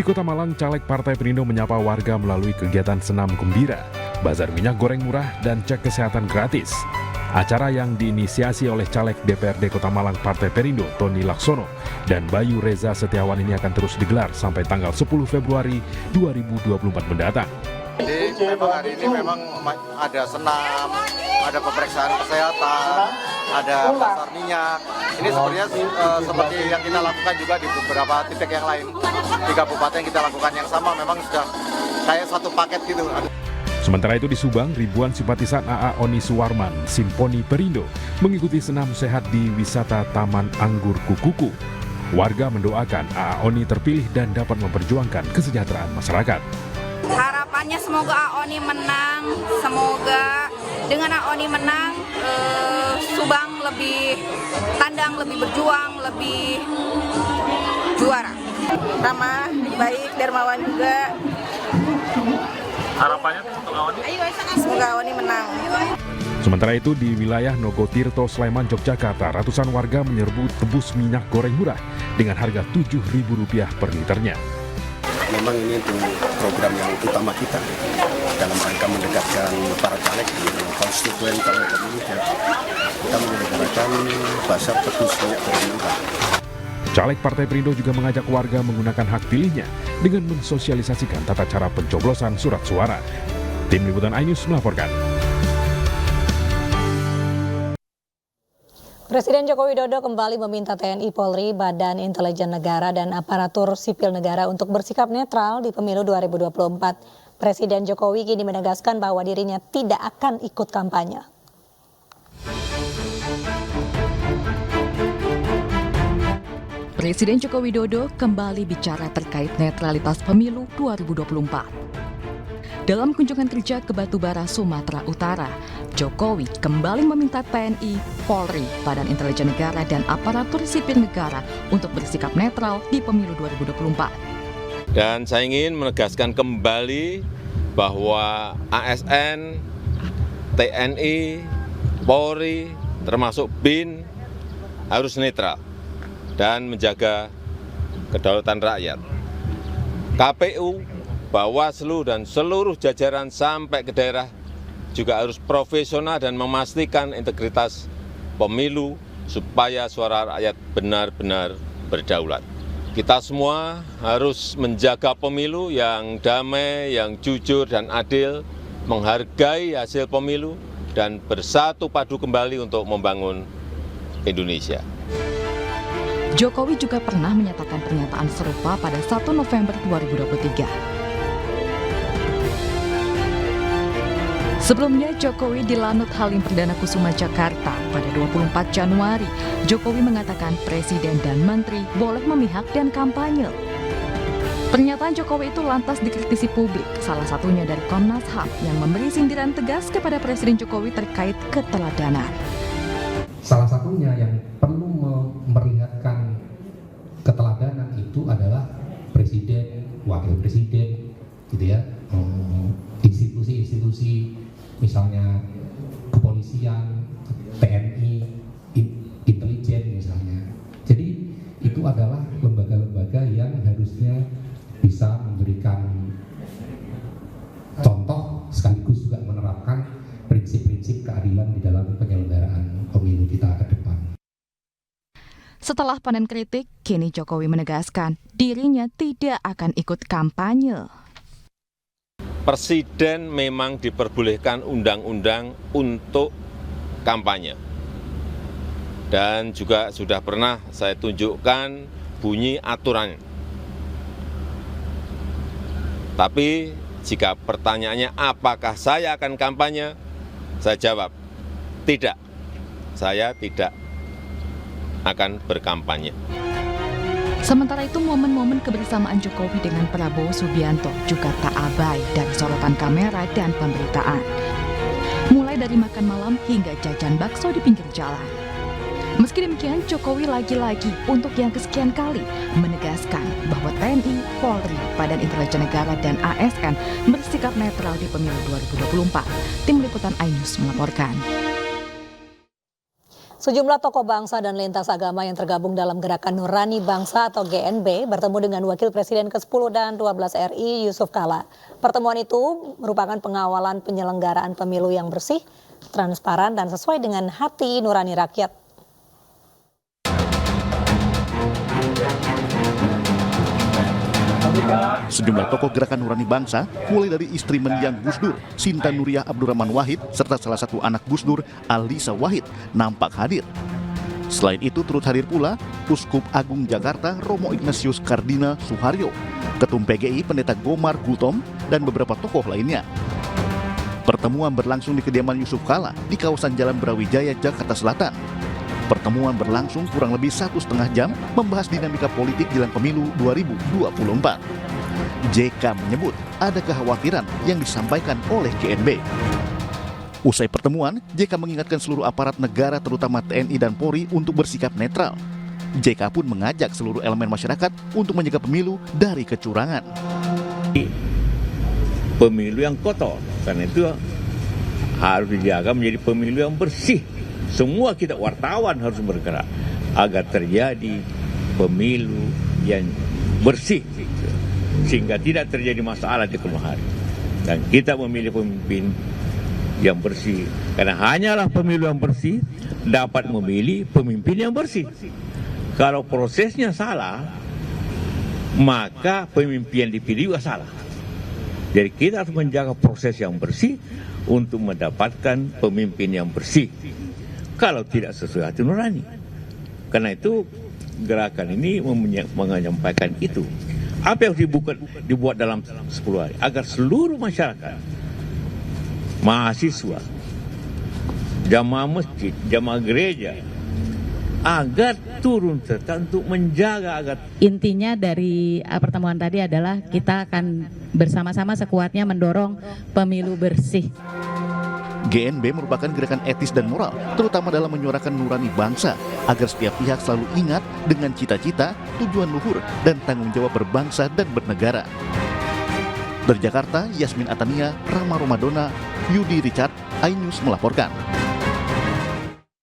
Di Kota Malang, caleg Partai Perindo menyapa warga melalui kegiatan senam gembira, bazar minyak goreng murah, dan cek kesehatan gratis. Acara yang diinisiasi oleh caleg DPRD Kota Malang Partai Perindo, Tony Laksono, dan Bayu Reza Setiawan ini akan terus digelar sampai tanggal 10 Februari 2024 mendatang. Jadi memang hari ini memang ada senam, ada pemeriksaan kesehatan, ada pasar minyak. Ini sebenarnya seperti yang kita lakukan juga di beberapa titik yang lain. Di kabupaten kita lakukan yang sama, memang sudah kayak satu paket gitu. Sementara itu di Subang, ribuan simpatisan AA Oni Suwarman, Simponi Perindo, mengikuti senam sehat di wisata Taman Anggur Kukuku. Warga mendoakan AA Oni terpilih dan dapat memperjuangkan kesejahteraan masyarakat. Harapannya semoga AONI menang, semoga dengan AONI menang, Subang lebih tandang, lebih berjuang, lebih juara. Ramah, baik, dermawan juga. Harapannya untuk AONI? Semoga AONI menang. Sementara itu di wilayah Nogotirto, Sleman, Yogyakarta, ratusan warga menyerbu tebus minyak goreng murah dengan harga Rp7.000 per liternya. Memang ini untuk program yang utama kita dalam rangka mendekatkan para caleg dengan konstituen kalau pemilu kita menyelenggarakan bazar tebus minyak goreng murah. Caleg Partai Perindo juga mengajak warga menggunakan hak pilihnya dengan mensosialisasikan tata cara pencoblosan surat suara. Tim Liputan iNews melaporkan. Presiden Joko Widodo kembali meminta TNI, Polri, Badan Intelijen Negara, dan aparatur sipil negara untuk bersikap netral di pemilu 2024. Presiden Jokowi kini menegaskan bahwa dirinya tidak akan ikut kampanye. Presiden Joko Widodo kembali bicara terkait netralitas pemilu 2024. Dalam kunjungan kerja ke Batubara, Sumatera Utara, Jokowi kembali meminta TNI, Polri, Badan Intelijen Negara, dan aparatur sipil negara untuk bersikap netral di pemilu 2024. Dan saya ingin menegaskan kembali bahwa ASN, TNI, Polri, termasuk BIN harus netral dan menjaga kedaulatan rakyat. KPU, Bawaslu, dan seluruh jajaran sampai ke daerah juga harus profesional dan memastikan integritas pemilu supaya suara rakyat benar-benar berdaulat. Kita semua harus menjaga pemilu yang damai, yang jujur dan adil, menghargai hasil pemilu, dan bersatu padu kembali untuk membangun Indonesia. Jokowi juga pernah menyatakan pernyataan serupa pada 1 November 2023. Sebelumnya, Jokowi di Lanut Halim Perdana Kusuma, Jakarta pada 24 Januari, Jokowi mengatakan presiden dan menteri boleh memihak dan kampanye. Pernyataan Jokowi itu lantas dikritisi publik, salah satunya dari Komnas HAM yang memberi sindiran tegas kepada Presiden Jokowi terkait keteladanan. Salah satunya yang perlu memperlihatkan keteladanan itu adalah presiden, wakil presiden, gitu ya, institusi-institusi, misalnya kepolisian, TNI, intelijen misalnya. Jadi itu adalah lembaga-lembaga yang harusnya bisa memberikan contoh sekaligus juga menerapkan prinsip-prinsip keadilan di dalam penyelenggaraan pemilu kita ke depan. Setelah panen kritik, kini Jokowi menegaskan dirinya tidak akan ikut kampanye. Presiden memang diperbolehkan undang-undang untuk kampanye. Dan juga sudah pernah saya tunjukkan bunyi aturannya. Tapi jika pertanyaannya apakah saya akan kampanye, saya jawab, tidak. Saya tidak akan berkampanye. Sementara itu, momen-momen kebersamaan Jokowi dengan Prabowo Subianto juga tak abai dari sorotan kamera dan pemberitaan. Mulai dari makan malam hingga jajan bakso di pinggir jalan. Meski demikian, Jokowi lagi-lagi untuk yang kesekian kali menegaskan bahwa TNI, Polri, Badan Intelijen Negara, dan ASN bersikap netral di pemilu 2024. Tim Liputan iNews melaporkan. Sejumlah tokoh bangsa dan lintas agama yang tergabung dalam Gerakan Nurani Bangsa atau GNB bertemu dengan Wakil Presiden ke-10 dan 12 RI Yusuf Kala. Pertemuan itu merupakan pengawalan penyelenggaraan pemilu yang bersih, transparan, dan sesuai dengan hati nurani rakyat. Sejumlah tokoh Gerakan Nurani Bangsa, mulai dari istri mendiang Gus Dur, Sinta Nuriyah Abdurrahman Wahid, serta salah satu anak Gus Dur, Alisa Wahid, nampak hadir. Selain itu turut hadir pula Uskup Agung Jakarta Romo Ignatius Kardina Suharyo, Ketum PGI Pendeta Gomar Gultom, dan beberapa tokoh lainnya. Pertemuan berlangsung di kediaman Yusuf Kala di kawasan Jalan Brawijaya, Jakarta Selatan. Pertemuan berlangsung kurang lebih 1,5 jam membahas dinamika politik jelang pemilu 2024. JK menyebut ada kekhawatiran yang disampaikan oleh GNB. Usai pertemuan, JK mengingatkan seluruh aparat negara terutama TNI dan Polri untuk bersikap netral. JK pun mengajak seluruh elemen masyarakat untuk menjaga pemilu dari kecurangan. Pemilu yang kotor, karena itu harus dijaga menjadi pemilu yang bersih. Semua kita wartawan harus bergerak agar terjadi pemilu yang bersih, sehingga tidak terjadi masalah di kemudian hari. Dan kita memilih pemimpin yang bersih, karena hanyalah pemilu yang bersih dapat memilih pemimpin yang bersih. Kalau prosesnya salah, maka pemimpin yang dipilih juga salah. Jadi kita harus menjaga proses yang bersih untuk mendapatkan pemimpin yang bersih. Kalau tidak sesuai hati nurani. Karena itu gerakan ini menyampaikan itu. Apa yang dibuat dalam 10 hari? Agar seluruh masyarakat, mahasiswa, jamaah masjid, jamaah gereja, agar turun serta untuk menjaga agar... Intinya dari pertemuan tadi adalah kita akan bersama-sama sekuatnya mendorong pemilu bersih. GNB merupakan gerakan etis dan moral, terutama dalam menyuarakan nurani bangsa, agar setiap pihak selalu ingat dengan cita-cita, tujuan luhur, dan tanggung jawab berbangsa dan bernegara. Dari Jakarta, Yasmin Atania, Rama Romadona, Yudi Richard, iNews melaporkan.